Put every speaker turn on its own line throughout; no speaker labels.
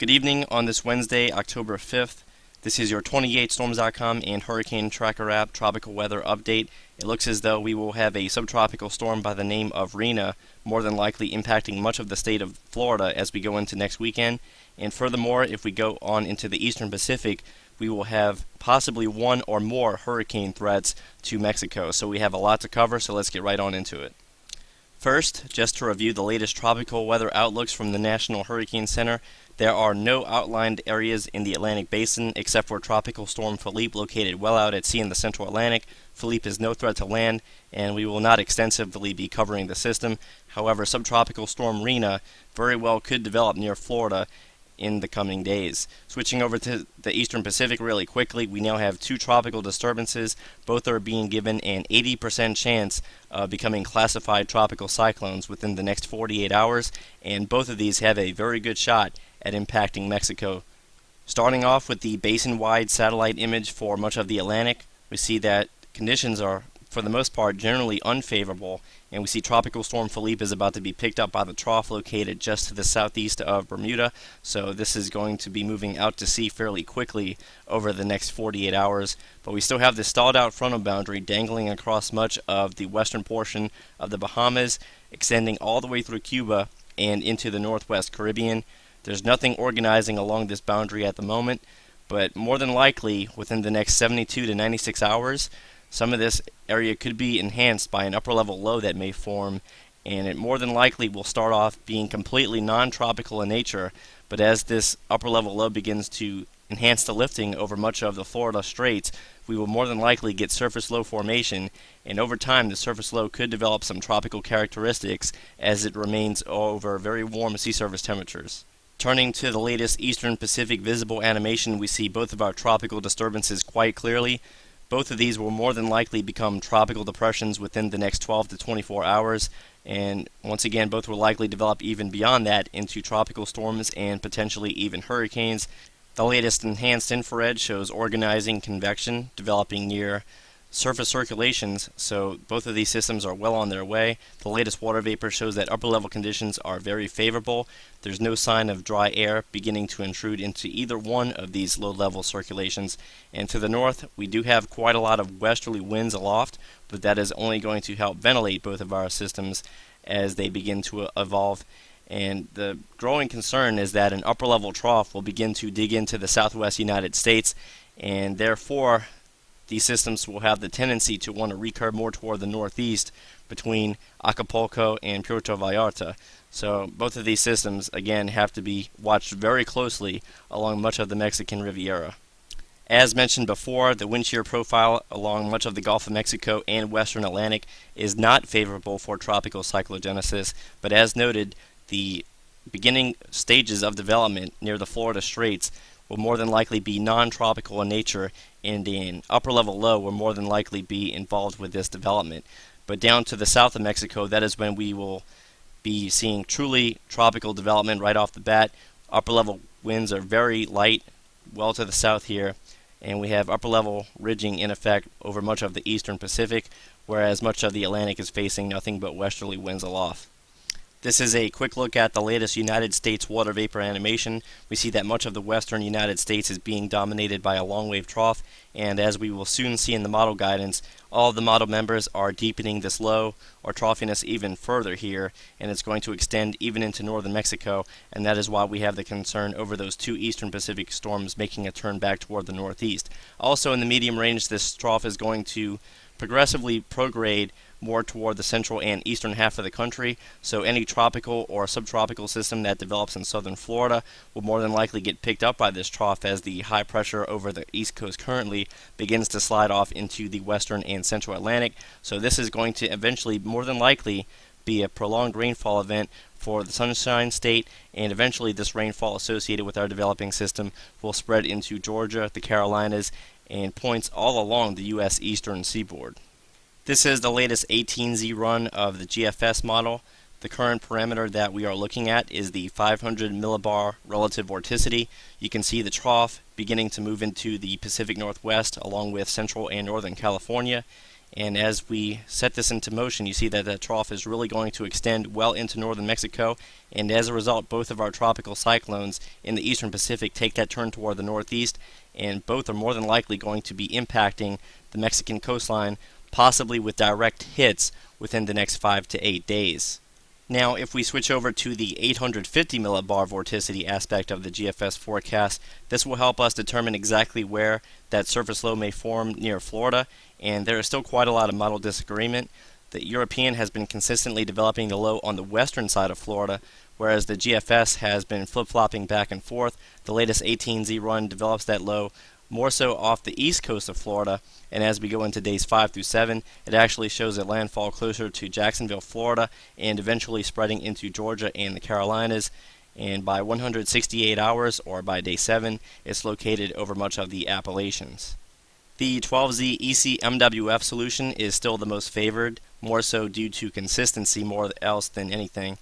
Good evening on this Wednesday, October 5th. This is your 28storms.com and Hurricane Tracker app tropical weather update. It looks as though we will have a subtropical storm by the name of Rena, more than likely impacting much of the state of Florida as we go into next weekend. And furthermore, if we go on into the eastern Pacific, we will have possibly one or more hurricane threats to Mexico. So we have a lot to cover, so let's get right on into it. First, just to review the latest tropical weather outlooks from the National Hurricane Center, there are no outlined areas in the Atlantic Basin except for Tropical Storm Philippe located well out at sea in the central Atlantic. Philippe is no threat to land, and we will not extensively be covering the system. However, Subtropical Storm Rena very well could develop near Florida in the coming days. Switching over to the eastern Pacific really quickly, we now have two tropical disturbances. Both are being given an 80% chance of becoming classified tropical cyclones within the next 48 hours, and both of these have a very good shot at impacting Mexico. Starting off with the basin-wide satellite image for much of the Atlantic, we see that conditions are, for the most part, generally unfavorable, and we see Tropical Storm Philippe is about to be picked up by the trough located just to the southeast of Bermuda, so this is going to be moving out to sea fairly quickly over the next 48 hours, but we still have the stalled out frontal boundary dangling across much of the western portion of the Bahamas, extending all the way through Cuba and into the northwest Caribbean. There's nothing organizing along this boundary at the moment, but more than likely within the next 72 to 96 hours, some of this area could be enhanced by an upper level low that may form, and it more than likely will start off being completely non-tropical in nature, but as this upper level low begins to enhance the lifting over much of the Florida Straits, we will more than likely get surface low formation, and over time the surface low could develop some tropical characteristics as it remains over very warm sea surface temperatures. Turning to the latest eastern Pacific visible animation, we see both of our tropical disturbances quite clearly. Both of these will more than likely become tropical depressions within the next 12 to 24 hours, and once again both will likely develop even beyond that into tropical storms and potentially even hurricanes. The latest enhanced infrared shows organizing convection developing near surface circulations, so both of these systems are well on their way. The latest water vapor shows that upper level conditions are very favorable. There's no sign of dry air beginning to intrude into either one of these low level circulations. And to the north, we do have quite a lot of westerly winds aloft, but that is only going to help ventilate both of our systems as they begin to evolve. And the growing concern is that an upper level trough will begin to dig into the southwest United States, and therefore these systems will have the tendency to want to recurve more toward the northeast between Acapulco and Puerto Vallarta. So both of these systems, again, have to be watched very closely along much of the Mexican Riviera. As mentioned before, the wind shear profile along much of the Gulf of Mexico and western Atlantic is not favorable for tropical cyclogenesis, but as noted, the beginning stages of development near the Florida Straits will more than likely be non-tropical in nature, and an upper level low will more than likely be involved with this development. But down to the south of Mexico, that is when we will be seeing truly tropical development right off the bat. Upper level winds are very light, well to the south here, and we have upper level ridging in effect over much of the eastern Pacific, whereas much of the Atlantic is facing nothing but westerly winds aloft. This is a quick look at the latest United States water vapor animation. We see that much of the western United States is being dominated by a long wave trough, and as we will soon see in the model guidance, all of the model members are deepening this low or troughiness even further here, and it's going to extend even into northern Mexico, and that is why we have the concern over those two eastern Pacific storms making a turn back toward the northeast. Also in the medium range, this trough is going to progressively prograde more toward the central and eastern half of the country, so any tropical or subtropical system that develops in southern Florida will more than likely get picked up by this trough as the high pressure over the east coast currently begins to slide off into the western and central Atlantic. So this is going to eventually more than likely be a prolonged rainfall event for the Sunshine State, and eventually this rainfall associated with our developing system will spread into Georgia, the Carolinas, and points all along the U.S. eastern seaboard. This is the latest 18Z run of the GFS model. The current parameter that we are looking at is the 500 millibar relative vorticity. You can see the trough beginning to move into the Pacific Northwest along with central and northern California, And as we set this into motion, you see that the trough is really going to extend well into northern Mexico, and as a result, both of our tropical cyclones in the eastern Pacific take that turn toward the northeast, and both are more than likely going to be impacting the Mexican coastline, possibly with direct hits within the next 5 to 8 days. Now, if we switch over to the 850 millibar vorticity aspect of the GFS forecast, this will help us determine exactly where that surface low may form near Florida, and there is still quite a lot of model disagreement. The European has been consistently developing the low on the western side of Florida, whereas the GFS has been flip-flopping back and forth. The latest 18Z run develops that low more so off the east coast of Florida, and as we go into days 5 through 7, it actually shows a landfall closer to Jacksonville, Florida, and eventually spreading into Georgia and the Carolinas. And by 168 hours, or by day 7, it's located over much of the Appalachians. The 12Z ECMWF solution is still the most favored, more so due to consistency more else than anything.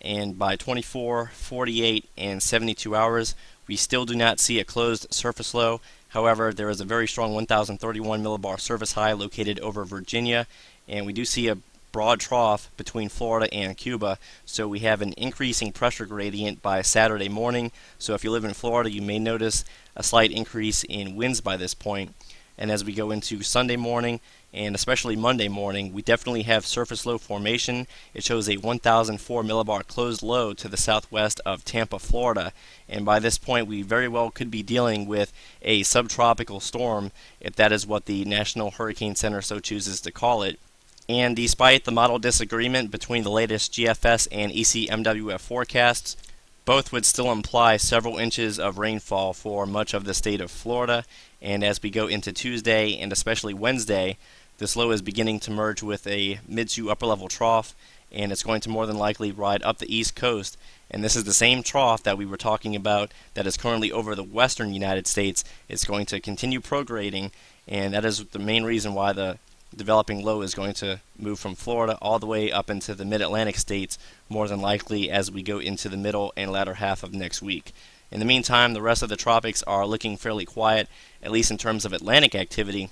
And by 24, 48, and 72 hours, we still do not see a closed surface low. However, there is a very strong 1031 millibar surface high located over Virginia, and we do see a broad trough between Florida and Cuba, so we have an increasing pressure gradient by Saturday morning. So if you live in Florida, you may notice a slight increase in winds by this point. And as we go into Sunday morning, and especially Monday morning, we definitely have surface low formation. It shows a 1004 millibar closed low to the southwest of Tampa, Florida. And by this point, we very well could be dealing with a subtropical storm, if that is what the National Hurricane Center so chooses to call it. And despite the model disagreement between the latest GFS and ECMWF forecasts, both would still imply several inches of rainfall for much of the state of Florida. And as we go into Tuesday and especially Wednesday, this low is beginning to merge with a mid to upper level trough, and it's going to more than likely ride up the east coast. And this is the same trough that we were talking about that is currently over the western United States. It's going to continue prograding, and that is the main reason why the developing low is going to move from Florida all the way up into the mid-Atlantic states, more than likely as we go into the middle and latter half of next week. In the meantime, the rest of the tropics are looking fairly quiet, at least in terms of Atlantic activity.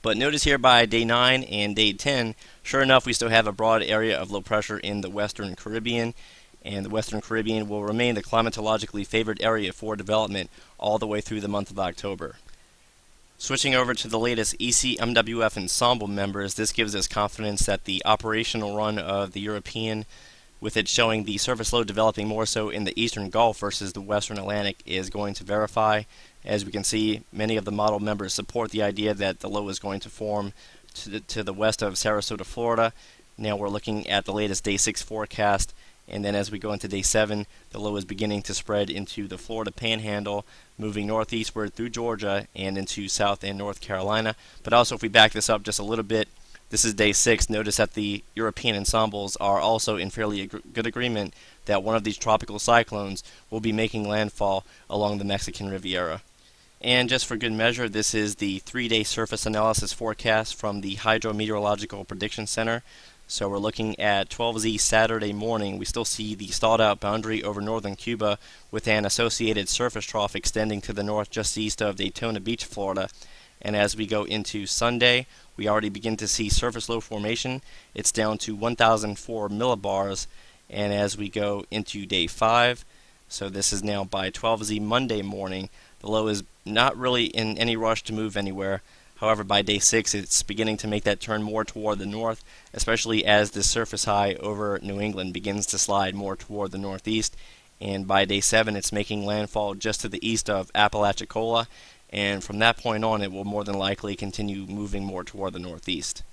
But notice here by day 9 and day 10, sure enough, we still have a broad area of low pressure in the Western Caribbean, and the Western Caribbean will remain the climatologically favored area for development all the way through the month of October. Switching over to the latest ECMWF Ensemble members, this gives us confidence that the operational run of the European, with it showing the surface low developing more so in the eastern Gulf versus the western Atlantic, is going to verify. As we can see, many of the model members support the idea that the low is going to form to the west of Sarasota, Florida. Now we're looking at the latest day 6 forecast, and then as we go into day 7, the low is beginning to spread into the Florida Panhandle, moving northeastward through Georgia and into South and North Carolina. But also, if we back this up just a little bit, this is day 6. Notice that the European ensembles are also in fairly good agreement that one of these tropical cyclones will be making landfall along the Mexican Riviera. And just for good measure, this is the 3-day surface analysis forecast from the Hydrometeorological Prediction Center. So we're looking at 12Z Saturday morning. We still see the stalled out boundary over northern Cuba with an associated surface trough extending to the north just east of Daytona Beach, Florida. And as we go into Sunday, we already begin to see surface low formation. It's down to 1004 millibars. And as we go into day 5, so this is now by 12Z Monday morning, the low is not really in any rush to move anywhere. However, by day 6, it's beginning to make that turn more toward the north, especially as the surface high over New England begins to slide more toward the northeast. And by day 7, it's making landfall just to the east of Apalachicola, and from that point on, it will more than likely continue moving more toward the northeast.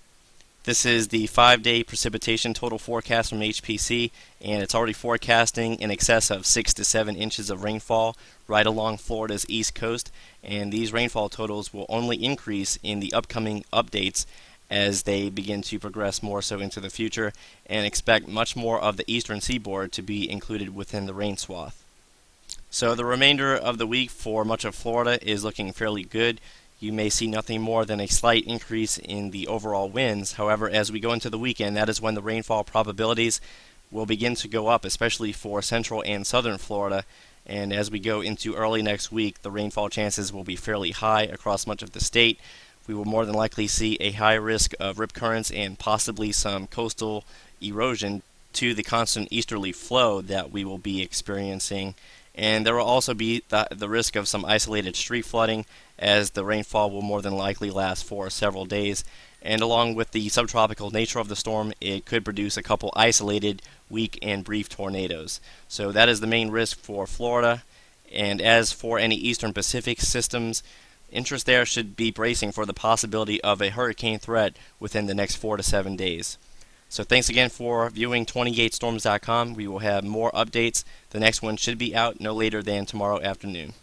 This is the 5-day precipitation total forecast from HPC, and it's already forecasting in excess of 6 to 7 inches of rainfall right along Florida's east coast, and these rainfall totals will only increase in the upcoming updates as they begin to progress more so into the future, and expect much more of the eastern seaboard to be included within the rain swath. So the remainder of the week for much of Florida is looking fairly good. You may see nothing more than a slight increase in the overall winds. However, as we go into the weekend, that is when the rainfall probabilities will begin to go up, especially for central and southern Florida. And as we go into early next week, the rainfall chances will be fairly high across much of the state. we will more than likely see a high risk of rip currents and possibly some coastal erosion to the constant easterly flow that we will be experiencing. And there will also be the risk of some isolated street flooding, as the rainfall will more than likely last for several days. And along with the subtropical nature of the storm, it could produce a couple isolated, weak, and brief tornadoes. So that is the main risk for Florida. And as for any eastern Pacific systems, interest there should be bracing for the possibility of a hurricane threat within the next 4 to 7 days. So thanks again for viewing 28storms.com. We will have more updates. The next one should be out no later than tomorrow afternoon.